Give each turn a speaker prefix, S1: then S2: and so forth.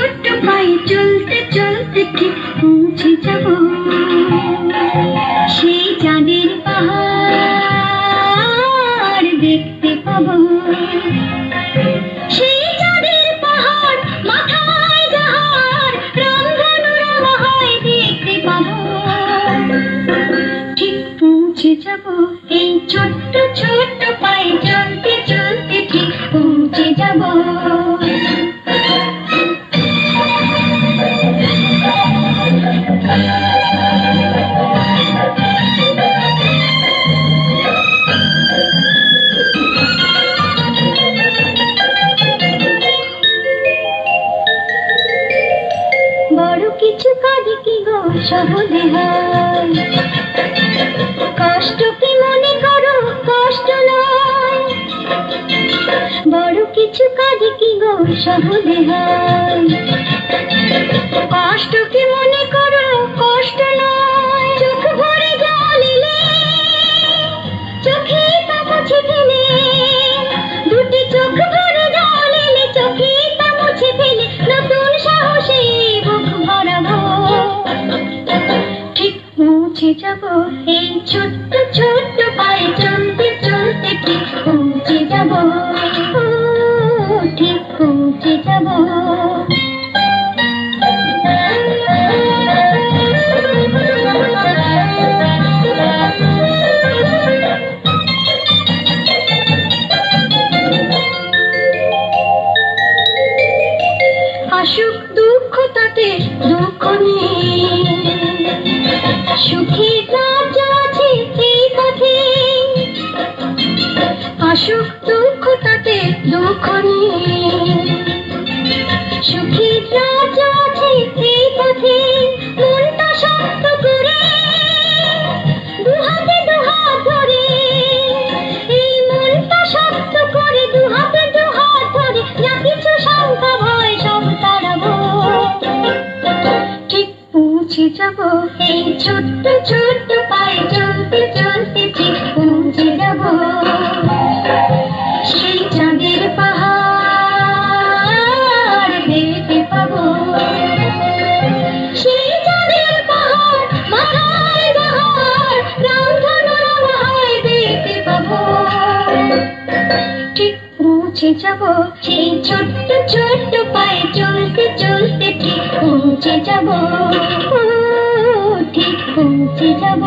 S1: ছোট্ট পায়ে চলতে চলতে ঠিক পৌঁছে যাব সেই চাঁদের পাহাড় দেখতে পাবো। সেই চাঁদের পাহাড় মাথায় যাহার রংধনুরা হয় দেখতে পাবো। ঠিক পৌঁছে যাব এই ছোট্ট ছোট্ট পায়ে চলতে চলতে ঠিক পৌঁছে যাব। বড় কিছু কাজ কি গো সহজে হয়, কষ্ট কি মনে করো কষ্ট নয়। বড় কিছু কাজ কি গো সহজে হয়, কষ্ট কি মনে করো কষ্ট নয়। চোখ ভরে জল এলে চোখে তা মুছে ফেলে, দুটি চোখ ভরে জল এলে চোখে তা মুছে ফেলে নতুন সাহসে বুক ভরাবো। ঠিক পৌঁছে যাব এই ছোট্ট ছোট্ট পায়ে চলতে চলতে ঠিক পৌঁছে যাব, ঠিক পৌঁছে যাব। আসুক দুঃখ তাতে দুঃখ নেই, সুখের রাজ্য আছে এই পথে। আসুক দুঃখ তাতে দুঃখ নেই, সুখের রাজ্য আছে এই পথে। মনটা শক্ত করে দুহাতে দুহাত ধরে, এই মনটা শক্ত করে দুহাতে দুহাত ধরে যা কিছু শঙ্কা ভয় সব তাড়াবো। ঠিক পৌঁছে যাব এই ছোট্ট ছোট্ট পায়ে চলতে চলতে ঠিক পৌঁছে যাব সেই চাঁদের পাহাড় দেখতে পাবো। সেই চাঁদের পাহাড় মাথায় যাহার রংধনুরা হয় দেখতে পাবো। ঠিক পৌঁছে যাব সেই ছোট্ট ছোট্ট পায়ে চলতে চলতে ঠিক পৌঁছে যাব, ঠিক পৌঁছে যাব।